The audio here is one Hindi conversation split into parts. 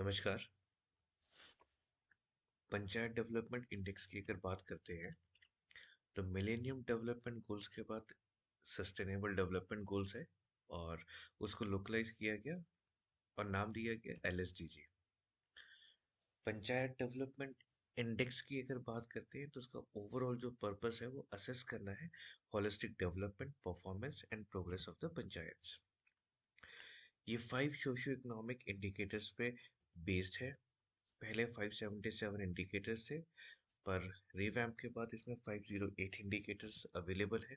नमस्कार। पंचायत डेवलपमेंट इंडेक्स की अगर बात करते हैं तो मिलेनियम डेवलपमेंट गोल्स के बाद सस्टेनेबल डेवलपमेंट गोल्स है और उसको लोकलाइज किया गया और नाम दिया गया एलएसडीजी। पंचायत डेवलपमेंट इंडेक्स की अगर बात करते हैं तो उसका ओवरऑल जो पर्पस है वो असेस करना है holistic development performance and progress of the panchayat. ये 5 सोशियो इकोनॉमिक इंडिकेटर्स पे बेस्ड है। पहले 577 इंडिकेटर्स थे, पर रिवैम्प के बाद इसमें 508 इंडिकेटर्स अवेलेबल है।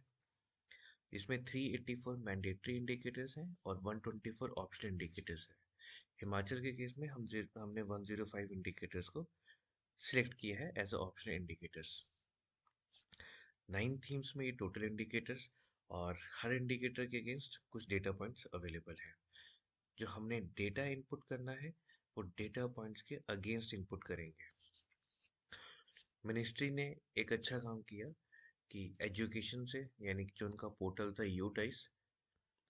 इसमें 384 मैंडेटरी इंडिकेटर्स हैं और 124 ऑप्शनल इंडिकेटर्स हैं। हिमाचल के केस में हमने 105 इंडिकेटर्स को सिलेक्ट किया है एज ऑप्शनल इंडिकेटर्स। 9 थीम्स में ये टोटल इंडिकेटर्स और हर इंडिकेटर के अगेंस्ट कुछ डेटा पॉइंट्स अवेलेबल है। जो हमने डेटा इनपुट करना है वो डेटा पॉइंट्स के अगेंस्ट इनपुट करेंगे। मिनिस्ट्री ने एक अच्छा काम किया कि एजुकेशन से, यानी कि जो उनका पोर्टल था यूटाइस,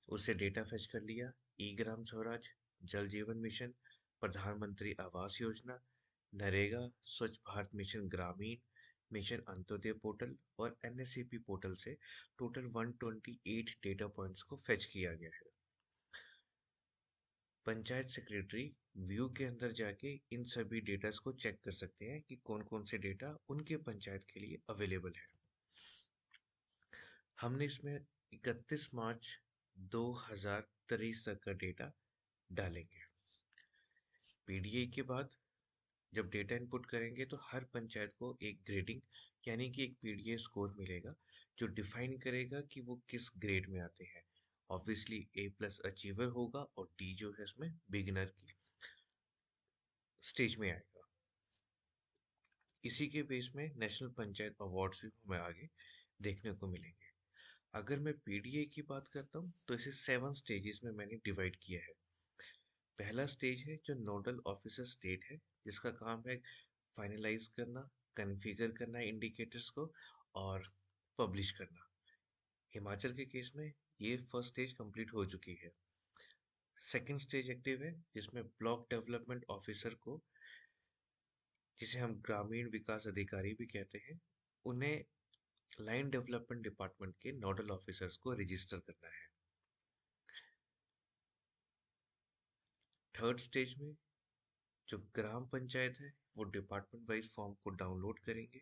उससे डेटा फेच कर लिया। ई ग्राम स्वराज, जल जीवन मिशन, प्रधानमंत्री आवास योजना, नरेगा, स्वच्छ भारत मिशन ग्रामीण, मिशन अंत्योदय पोर्टल और एनएससीपी पोर्टल से टोटल 128 डेटा पॉइंट्स को फेच किया गया है। पंचायत सेक्रेटरी व्यू के अंदर जाके इन सभी डेटास को चेक कर सकते हैं कि कौन कौन से डेटा उनके पंचायत के लिए अवेलेबल है। हमने इसमें 31 मार्च 2023 तक का डेटा डालेंगे। पीडीए के बाद जब डेटा इनपुट करेंगे तो हर पंचायत को एक ग्रेडिंग, यानी कि एक पीडीए स्कोर मिलेगा जो डिफाइन करेगा कि वो किस ग्रेड में आते हैं। ऑब्वियसली ए प्लस अचीवर होगा और डी जो है इसमें बिगिनर की स्टेज में आएगा। इसी के बेस में नेशनल पंचायत अवार्ड्स भी हमें आगे देखने को मिलेंगे। अगर मैं पीडीए की बात करता हूँ तो इसे 7 स्टेजेस में मैंने डिवाइड किया है। पहला स्टेज है जो नोडल ऑफिसर स्टेट है, जिसका काम है फाइनलाइज करना, कॉन्फ़िगर करना इंडिकेटर्स को और पब्लिश करना। हिमाचल के केस में ये फर्स्ट स्टेज कंप्लीट हो चुकी है। सेकंड स्टेज एक्टिव है जिसमें ब्लॉक डेवलपमेंट ऑफिसर को, जिसे हम ग्रामीण विकास अधिकारी भी कहते हैं, उन्हें लाइन डेवलपमेंट डिपार्टमेंट के नोडल ऑफिसर्स को रजिस्टर करना है। थर्ड स्टेज में जो ग्राम पंचायत है वो डिपार्टमेंट वाइज फॉर्म को डाउनलोड करेंगे,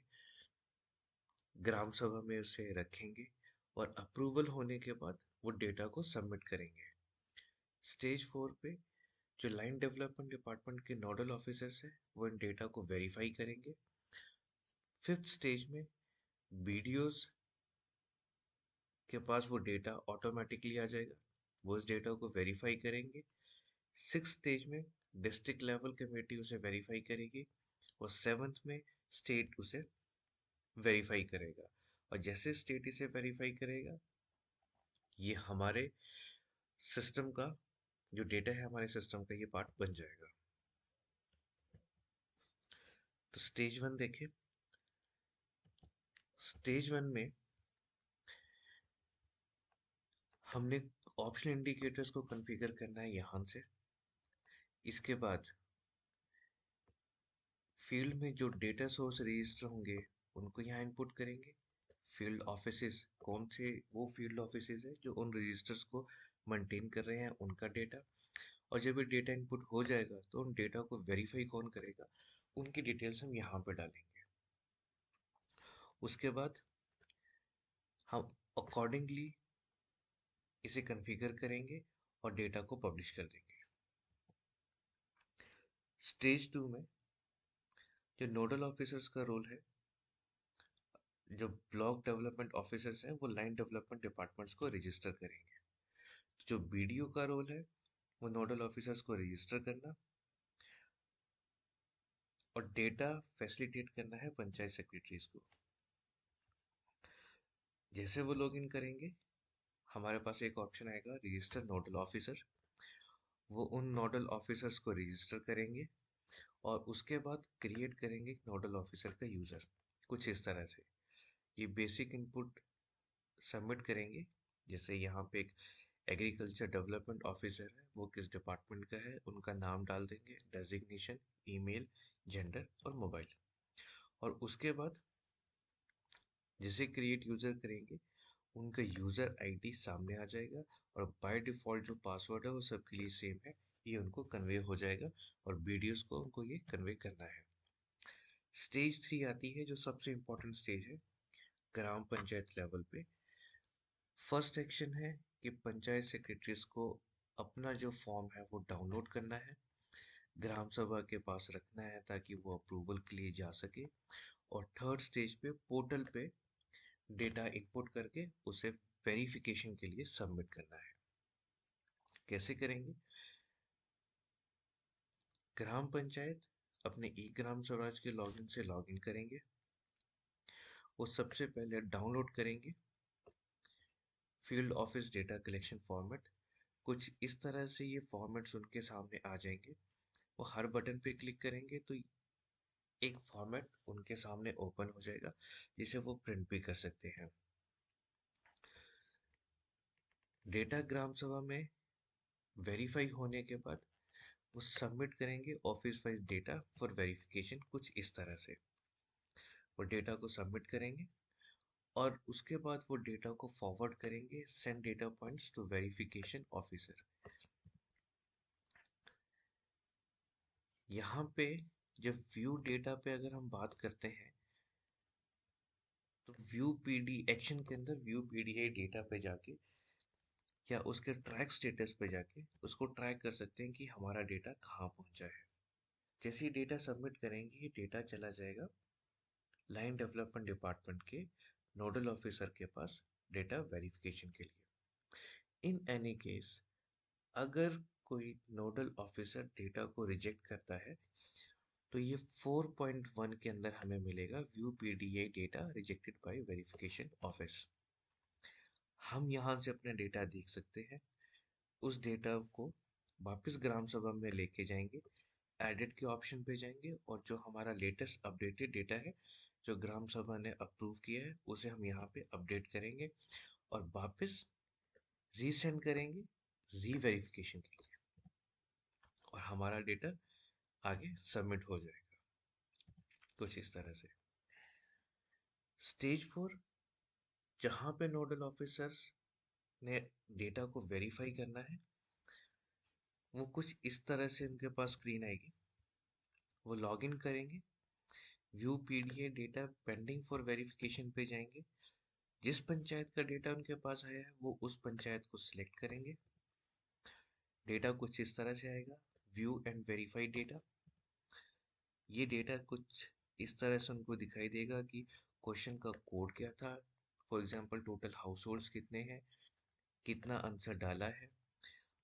ग्राम सभा में उसे रखेंगे और अप्रूवल होने के बाद वो डेटा को सबमिट करेंगे। स्टेज 4 पे जो लाइन डेवलपमेंट डिपार्टमेंट के नोडल ऑफिसर्स हैं वो इन डेटा को वेरीफाई करेंगे। फिफ्थ स्टेज में बीडीओज के पास वो डेटा ऑटोमेटिकली आ जाएगा, वो इस डेटा को वेरीफाई करेंगे। सिक्स स्टेज में डिस्ट्रिक्ट लेवल कमेटी उसे वेरीफाई करेगी और सेवन्थ में स्टेट उसे वेरीफाई करेगा। और जैसे स्टेट इसे वेरीफाई करेगा, ये हमारे सिस्टम का जो डेटा है, हमारे सिस्टम का ये पार्ट बन जाएगा। तो स्टेज 1 देखें। स्टेज 1 में हमने ऑप्शन इंडिकेटर्स को कॉन्फ़िगर करना है यहाँ से। इसके बाद फील्ड में जो डेटा सोर्स रजिस्टर होंगे उनको यहाँ इनपुट करेंगे। फील्ड ऑफिसेस कौन से, वो फील्ड ऑफिसेस है जो उन रजिस्टर्स को मेंटेन कर रहे हैं, उनका डेटा। और जब ये डेटा इनपुट हो जाएगा तो उन डेटा को वेरीफाई कौन करेगा, उनकी डिटेल्स हम यहाँ पे डालेंगे। उसके बाद हम अकॉर्डिंगली इसे कॉन्फ़िगर करेंगे और डेटा को पब्लिश कर देंगे। स्टेज 2 में जो नोडल ऑफिसर्स का रोल है, जो ब्लॉक डेवलपमेंट ऑफिसर्स हैं वो लाइन डेवलपमेंट डिपार्टमेंट्स को रजिस्टर करेंगे। जो बीडीओ का रोल है वो नोडल ऑफिसर्स को रजिस्टर करना और डेटा फैसिलिटेट करना है पंचायत सेक्रेटरीज को। जैसे वो लॉगिन करेंगे, हमारे पास एक ऑप्शन आएगा रजिस्टर नोडल ऑफिसर। वो उन नोडल ऑफिसर्स को रजिस्टर करेंगे और उसके बाद क्रिएट करेंगे एक नोडल ऑफिसर का यूज़र, कुछ इस तरह से। ये बेसिक इनपुट सबमिट करेंगे। जैसे यहाँ पे एक एग्रीकल्चर डेवलपमेंट ऑफिसर है, वो किस डिपार्टमेंट का है, उनका नाम डाल देंगे, डेजिग्नेशन, ईमेल, जेंडर और मोबाइल। और उसके बाद जिसे क्रिएट यूज़र करेंगे उनका यूज़र आईडी सामने आ जाएगा, और बाय डिफ़ॉल्ट जो पासवर्ड है वो सबके लिए सेम है, ये उनको कन्वे हो जाएगा, और वीडियोस को उनको ये कन्वे करना है। स्टेज 3 आती है जो सबसे इम्पोर्टेंट स्टेज है ग्राम पंचायत लेवल पे। फर्स्ट एक्शन है कि पंचायत सेक्रेटरीज को अपना जो फॉर्म है वो डाउनलोड करना है, ग्राम सभा के पास रखना है ताकि वो अप्रूवल के लिए जा सके, और थर्ड स्टेज पे पोर्टल पे डेटा इनपुट करके उसे वेरिफिकेशन के लिए सबमिट करना है। कैसे करेंगे? ग्राम पंचायत अपने ई ग्राम स्वराज के लॉगिन से लॉगिन करेंगे। वो सबसे पहले डाउनलोड करेंगे field office data collection format. कुछ इस तरह से ये फॉर्मेट्स उनके सामने आ जाएंगे। वो हर बटन पे क्लिक करेंगे तो एक फॉर्मेट उनके सामने ओपन हो जाएगा, जिसे वो प्रिंट भी कर सकते हैं। डेटा ग्राम सभा में वेरीफाई होने के बाद वो सबमिट करेंगे office wise data for verification. कुछ इस तरह से वो डेटा को सबमिट करेंगे, और उसके बाद वो डेटा को फॉरवर्ड करेंगे send data points to verification officer. यहाँ पे जब व्यू डेटा पे अगर हम बात करते हैं तो व्यू पीडी एक्शन के अंदर व्यू पीडीआई डेटा पे जाके या उसके ट्रैक स्टेटस पे जाके उसको ट्रैक कर सकते हैं कि हमारा डेटा कहाँ पहुँचा है। जैसे ही डेटा सबमिट करेंगे ये डेटा चला जाएगा लाइन डेवलपमेंट डिपार्टमेंट के नोडल ऑफिसर के पास डेटा वेरिफिकेशन के लिए। इन एनी केस अगर कोई नोडल ऑफिसर डेटा को रिजेक्ट करता है तो ये 4.1 के अंदर हमें मिलेगा view PDI data rejected by verification office. हम यहाँ से अपने डेटा देख सकते हैं। उस डेटा को वापस ग्राम सभा में लेके जाएंगे, एडिट के ऑप्शन पे जाएंगे, और जो हमारा लेटेस्ट अपडेटेड डेटा है जो ग्राम सभा ने अप्रूव किया है उसे हम यहाँ पे अपडेट करेंगे और वापस रीसेंड करेंगे रीवेरिफिकेशन के लिए, और हमारा डेटा आगे सबमिट हो जाएगा। कुछ इस तरह से। स्टेज 4 जहाँ पे नोडल ऑफिसर्स ने डेटा को वेरीफाई करना है वो कुछ इस तरह से उनके पास स्क्रीन आएगी। वो लॉगिन करेंगे, view PDA data pending for verification पे जाएंगे। जिस पंचायत का डेटा उनके पास आया है वो उस पंचायत को सिलेक्ट करेंगे। डेटा कुछ इस तरह से आएगा, व्यू एंड वेरीफाई डेटा। ये डेटा कुछ इस तरह से उनको दिखाई देगा कि क्वेश्चन का कोड क्या था, for example total house holds कितने हैं, कितना आंसर डाला है।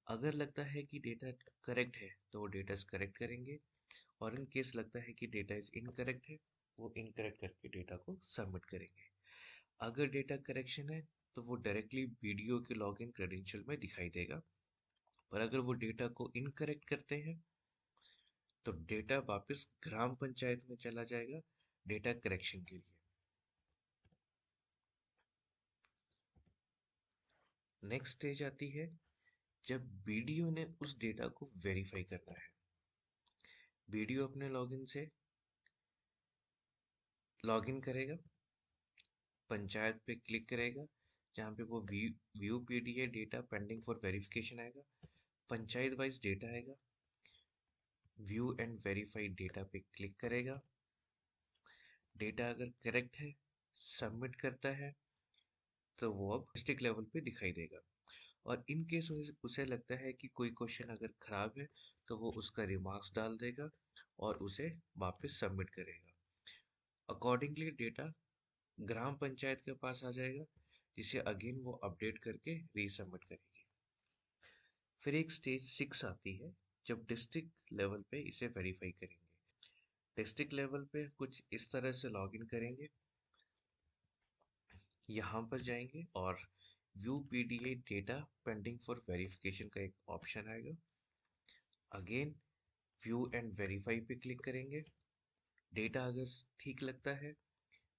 अगर लगता है कि डेटा करेक्ट है तो वो डेटा करेक्ट करेंगे, और इन केस लगता है कि डेटा इज इनकरेक्ट है वो इनकरेक्ट करके डेटा को सबमिट करेंगे। अगर डेटा करेक्शन है तो वो डायरेक्टली वीडियो के लॉगिन क्रेडेंशियल में दिखाई देगा, पर अगर वो डेटा को इनकरेक्ट करते हैं तो डेटा वापस ग्राम पंचायत में चला जाएगा डेटा करेक्शन के लिए। नेक्स्ट स्टेज आती है जब बीडीओ ने उस डेटा को वेरीफाई करना है। बीडीओ अपने लॉगिन से लॉगिन करेगा, पंचायत पे क्लिक करेगा जहाँ पे वो view PDA data pending for verification आएगा, पंचायत वाइज डेटा आएगा, व्यू एंड वेरीफाई डेटा पे क्लिक करेगा। डेटा अगर करेक्ट है सबमिट करता है तो वो अब डिस्ट्रिक्ट लेवल पे दिखाई देगा, और इन केस उसे लगता है कि कोई क्वेश्चन अगर खराब है तो वो उसका रिमार्क्स डाल देगा और उसे वापस सबमिट करेगा। अकॉर्डिंगली डेटा ग्राम पंचायत के पास आ जाएगा, जिसे अगेन वो अपडेट करके रीसबमिट करेगी। फिर एक स्टेज 6 आती है जब डिस्ट्रिक्ट लेवल पे इसे वेरीफाई करेंगे। डिस्ट्रिक्ट लेवल पे कुछ इस तरह से लॉगिन करेंगे, यहाँ पर जाएंगे और view PDA data pending for verification का एक ऑप्शन आएगा। अगेन व्यू एंड वेरीफाई पे क्लिक करेंगे। डेटा अगर ठीक लगता है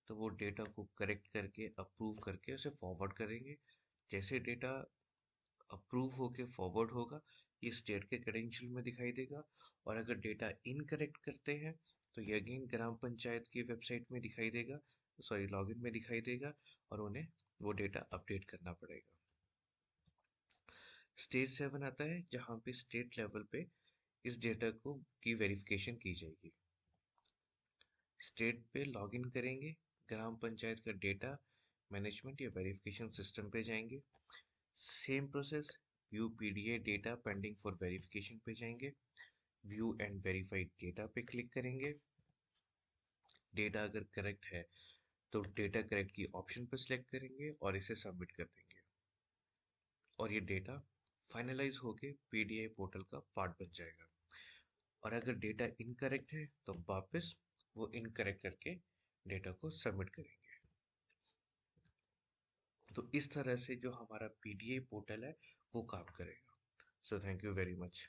तो वो डेटा को करेक्ट करके अप्रूव करके उसे फॉरवर्ड करेंगे। जैसे डेटा अप्रूव होके फॉरवर्ड होगा, ये स्टेट के क्रेडेंशियल में दिखाई देगा। और अगर डेटा इनकरेक्ट करते हैं तो ये अगेन ग्राम पंचायत की वेबसाइट में दिखाई देगा, सॉरी लॉगिन में दिखाई देगा, और उन्हें वो डेटा अपडेट करना पड़ेगा। स्टेज 7 आता है जहाँ पे स्टेट लेवल पे इस डेटा को की वेरिफिकेशन की जाएगी। स्टेट पे लॉगिन करेंगे, ग्राम पंचायत का डेटा मैनेजमेंट या वेरिफिकेशन सिस्टम पे जाएंगे। Same process, view PDA data pending for verification पे जाएंगे। व्यू एंड वेरीफाइड डेटा पे क्लिक करेंगे। डेटा अगर करेक्ट है तो डेटा करेक्ट की ऑप्शन पर सिलेक्ट करेंगे और इसे सबमिट कर देंगे, और ये डेटा फाइनलाइज होके पीडीआई पोर्टल का पार्ट बन जाएगा। और अगर डेटा इनकरेक्ट है तो वापस वो इनकरेक्ट करके डेटा को सबमिट करेंगे। तो इस तरह से जो हमारा पीडीआई पोर्टल है वो काम करेगा। So thank you very much.